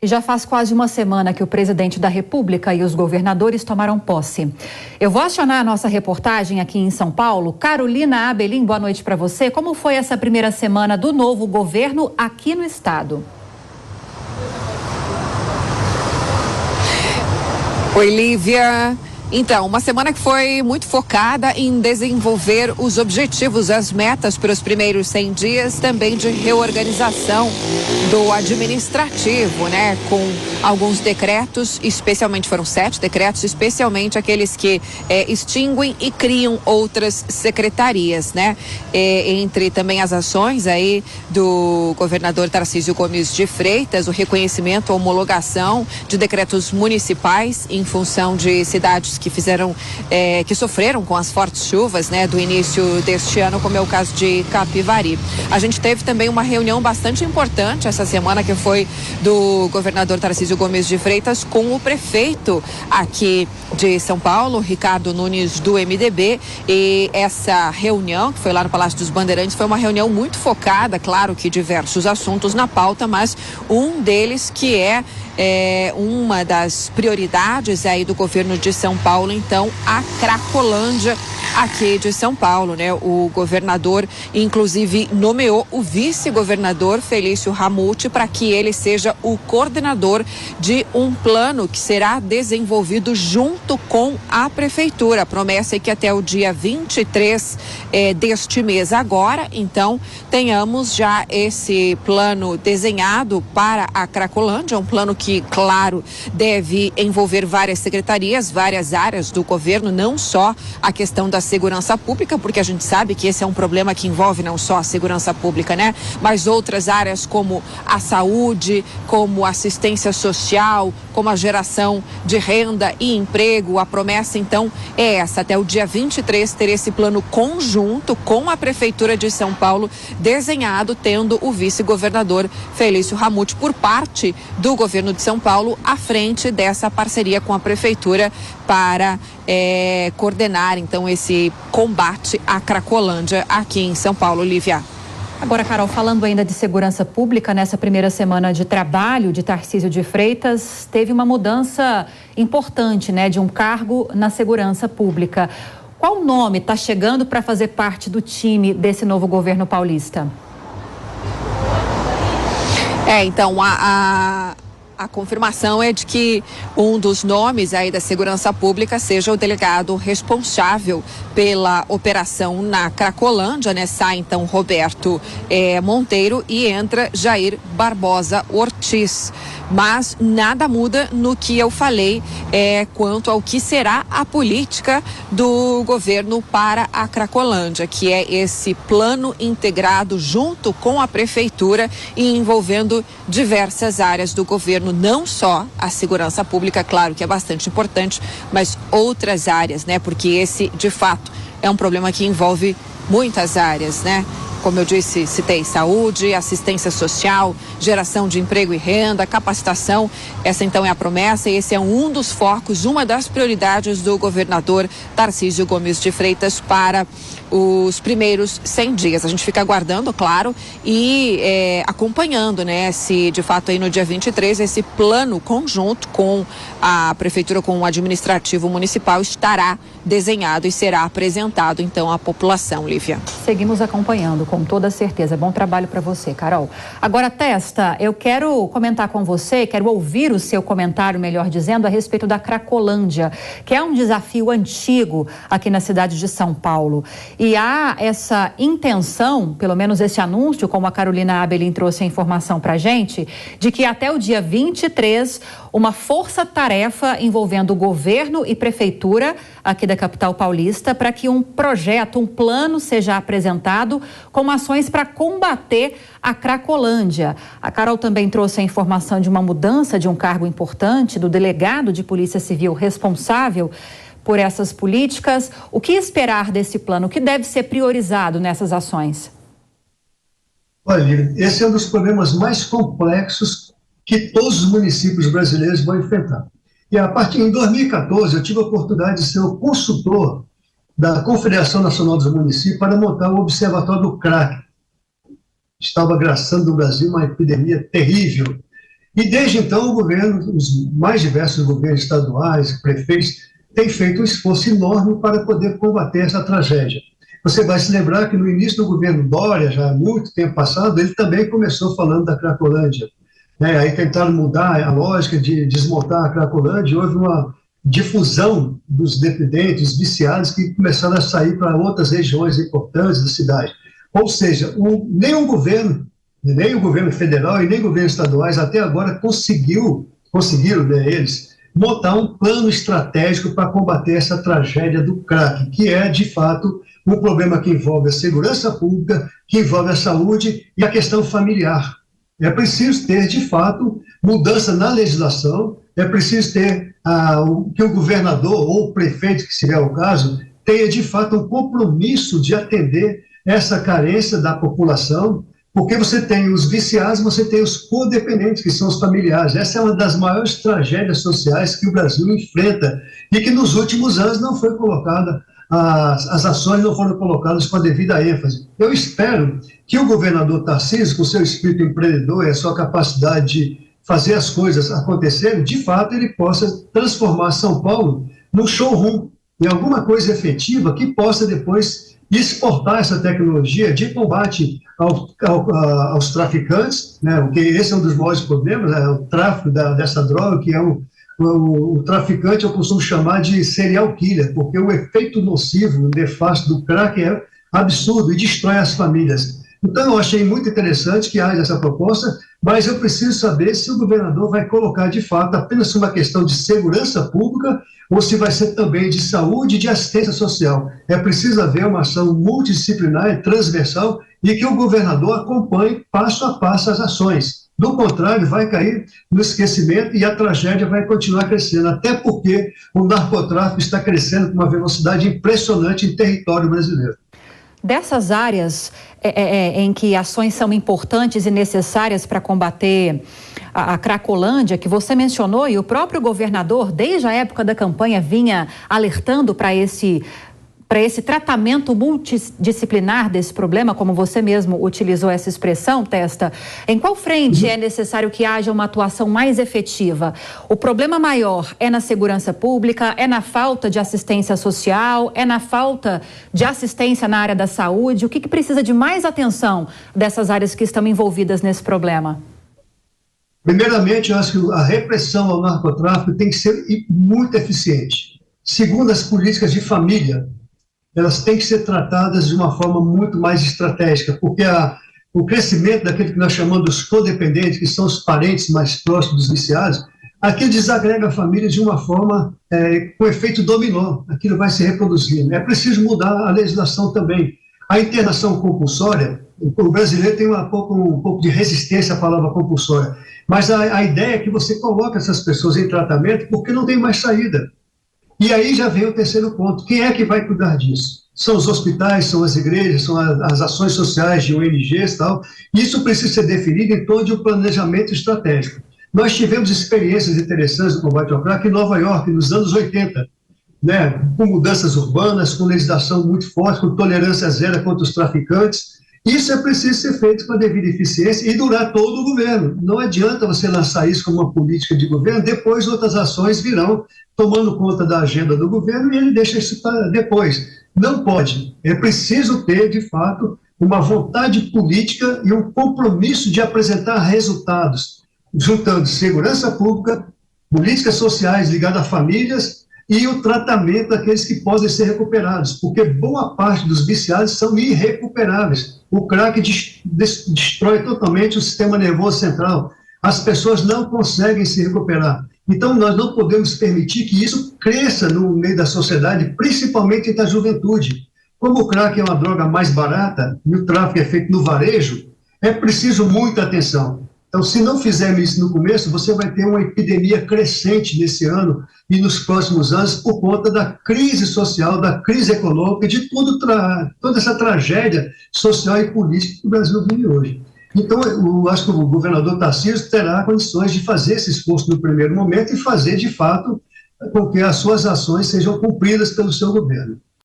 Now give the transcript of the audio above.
E já faz quase uma semana que o presidente da República e os governadores tomaram posse. Eu vou acionar a nossa reportagem aqui em São Paulo. Carolina Abelim, boa noite para você. Como foi essa primeira semana do novo governo aqui no estado? Oi, Lívia. Então, uma semana que foi muito focada em desenvolver os objetivos, as metas para os primeiros 100 dias, também de reorganização do administrativo, né? Com alguns decretos, especialmente foram 7 decretos, especialmente aqueles que extinguem e criam outras secretarias, né? Entre também as ações aí do governador Tarcísio Gomes de Freitas, o reconhecimento, a homologação de decretos municipais em função de cidades que fizeram, que sofreram com as fortes chuvas, né, do início deste ano, como é o caso de Capivari. A gente teve também uma reunião bastante importante essa semana, que foi do governador Tarcísio Gomes de Freitas com o prefeito aqui de São Paulo, Ricardo Nunes, do MDB, e essa reunião, que foi lá no Palácio dos Bandeirantes, foi uma reunião muito focada, claro que diversos assuntos na pauta, mas um deles que é uma das prioridades aí do governo de São Paulo, então, a Cracolândia aqui de São Paulo, né? O governador, inclusive, nomeou o vice-governador Felício Ramute para que ele seja o coordenador de um plano que será desenvolvido junto com a prefeitura. A promessa é que até o dia 23 deste mês agora, então, tenhamos já esse plano desenhado para a Cracolândia, um plano que, claro, deve envolver várias secretarias, várias áreas do governo, não só a questão da segurança pública, porque a gente sabe que esse é um problema que envolve não só a segurança pública, né? Mas outras áreas como a saúde, como assistência social, como a geração de renda e emprego. A promessa, então, é essa, até o dia 23 ter esse plano conjunto com a Prefeitura de São Paulo desenhado, tendo o vice-governador Felício Ramute por parte do governo de São Paulo à frente dessa parceria com a Prefeitura para coordenar, então, esse combate à Cracolândia aqui em São Paulo, Lívia. Agora, Carol, falando ainda de segurança pública, nessa primeira semana de trabalho de Tarcísio de Freitas, teve uma mudança importante, né, de um cargo na segurança pública. Qual nome está chegando para fazer parte do time desse novo governo paulista? Então, a confirmação é de que um dos nomes aí da segurança pública seja o delegado responsável pela operação na Cracolândia, né? Sai então Roberto Monteiro e entra Jair Barbosa Ortiz. Mas nada muda no que eu falei quanto ao que será a política do governo para a Cracolândia, que é esse plano integrado junto com a prefeitura e envolvendo diversas áreas do governo, não só a segurança pública, claro que é bastante importante, mas outras áreas, né? Porque esse, de fato, é um problema que envolve muitas áreas, né? Como eu disse, citei saúde, assistência social, geração de emprego e renda, capacitação. Essa então é a promessa e esse é um dos focos, uma das prioridades do governador Tarcísio Gomes de Freitas para os primeiros 100 dias. A gente fica aguardando, claro, e acompanhando, né, se de fato aí no dia 23 esse plano conjunto com a prefeitura, com o administrativo municipal estará desenhado e será apresentado então à população, Lívia. Seguimos acompanhando, com toda certeza. Bom trabalho para você, Carol. Agora, Testa, eu quero comentar com você, quero ouvir o seu comentário, melhor dizendo, a respeito da Cracolândia, que é um desafio antigo aqui na cidade de São Paulo. E há essa intenção, pelo menos esse anúncio, como a Carolina Abelim trouxe a informação para a gente, de que até o dia 23, uma força-tarefa envolvendo o governo e prefeitura aqui da capital paulista para que um projeto, um plano seja apresentado com ações para combater a Cracolândia. A Carol também trouxe a informação de uma mudança de um cargo importante do delegado de Polícia Civil responsável por essas políticas. O que esperar desse plano? O que deve ser priorizado nessas ações? Olha, esse é um dos problemas mais complexos que todos os municípios brasileiros vão enfrentar. E a partir de 2014, eu tive a oportunidade de ser o consultor da Confederação Nacional dos Municípios para montar o Observatório do Crack. Estava agraçando no Brasil uma epidemia terrível. E desde então o governo, os mais diversos governos estaduais, prefeitos, têm feito um esforço enorme para poder combater essa tragédia. Você vai se lembrar que no início do governo Dória, já há muito tempo passado, ele também começou falando da Cracolândia. Aí tentaram mudar a lógica de desmontar a Cracolândia, houve uma difusão dos dependentes, viciados, que começaram a sair para outras regiões importantes da cidade. Ou seja, nem o governo federal e nem governos estaduais até agora conseguiram, né, eles, montar um plano estratégico para combater essa tragédia do crack, que é, de fato, um problema que envolve a segurança pública, que envolve a saúde e a questão familiar. É preciso ter, de fato, mudança na legislação, é preciso ter que o governador ou o prefeito, que seria o caso, tenha, de fato, um compromisso de atender essa carência da população, porque você tem os viciados, você tem os codependentes, que são os familiares. Essa é uma das maiores tragédias sociais que o Brasil enfrenta e que nos últimos anos não foi colocada, as ações não foram colocadas com a devida ênfase. Eu espero que o governador Tarcísio, com seu espírito empreendedor e a sua capacidade de fazer as coisas acontecerem, de fato ele possa transformar São Paulo num showroom, em alguma coisa efetiva que possa depois exportar essa tecnologia de combate aos traficantes, né, porque esse é um dos maiores problemas, o tráfico dessa droga, que é o traficante, eu costumo chamar de serial killer, porque o efeito nocivo, nefasto do crack é absurdo e destrói as famílias. Então, eu achei muito interessante que haja essa proposta, mas eu preciso saber se o governador vai colocar, de fato, apenas uma questão de segurança pública ou se vai ser também de saúde e de assistência social. É preciso haver uma ação multidisciplinar e transversal e que o governador acompanhe passo a passo as ações. Do contrário, vai cair no esquecimento e a tragédia vai continuar crescendo, até porque o narcotráfico está crescendo com uma velocidade impressionante em território brasileiro. Dessas áreas em que ações são importantes e necessárias para combater a Cracolândia, que você mencionou, e o próprio governador, desde a época da campanha, vinha alertando para esse tratamento multidisciplinar desse problema, como você mesmo utilizou essa expressão, Testa, em qual frente é necessário que haja uma atuação mais efetiva? O problema maior é na segurança pública, é na falta de assistência social, é na falta de assistência na área da saúde? O que precisa de mais atenção dessas áreas que estão envolvidas nesse problema? Primeiramente, eu acho que a repressão ao narcotráfico tem que ser muito eficiente. Segundo, as políticas de família, elas têm que ser tratadas de uma forma muito mais estratégica, porque o crescimento daquele que nós chamamos dos codependentes, que são os parentes mais próximos dos viciados, aquilo desagrega a família de uma forma com efeito dominó, aquilo vai se reproduzindo. É preciso mudar a legislação também. A internação compulsória, o brasileiro tem um pouco de resistência à palavra compulsória, mas a ideia é que você coloca essas pessoas em tratamento porque não tem mais saída. E aí já vem o terceiro ponto. Quem é que vai cuidar disso? São os hospitais, são as igrejas, são as ações sociais de ONGs e tal. Isso precisa ser definido em torno de um planejamento estratégico. Nós tivemos experiências interessantes do combate ao crack em Nova York, nos anos 80, né, com mudanças urbanas, com legislação muito forte, com tolerância zero contra os traficantes. Isso é preciso ser feito com a devida eficiência e durar todo o governo. Não adianta você lançar isso como uma política de governo, depois outras ações virão tomando conta da agenda do governo e ele deixa isso para depois. Não pode. É preciso ter, de fato, uma vontade política e um compromisso de apresentar resultados, juntando segurança pública, políticas sociais ligadas a famílias e o tratamento daqueles que podem ser recuperados, porque boa parte dos viciados são irrecuperáveis. O crack destrói totalmente o sistema nervoso central. As pessoas não conseguem se recuperar. Então, nós não podemos permitir que isso cresça no meio da sociedade, principalmente entre a juventude. Como o crack é uma droga mais barata e o tráfico é feito no varejo, é preciso muita atenção. Então, se não fizermos isso no começo, você vai ter uma epidemia crescente nesse ano e nos próximos anos por conta da crise social, da crise econômica, de toda essa tragédia social e política que o Brasil vive hoje. Então, eu acho que o governador Tarcísio terá condições de fazer esse esforço no primeiro momento e fazer, de fato, com que as suas ações sejam cumpridas pelo seu governo.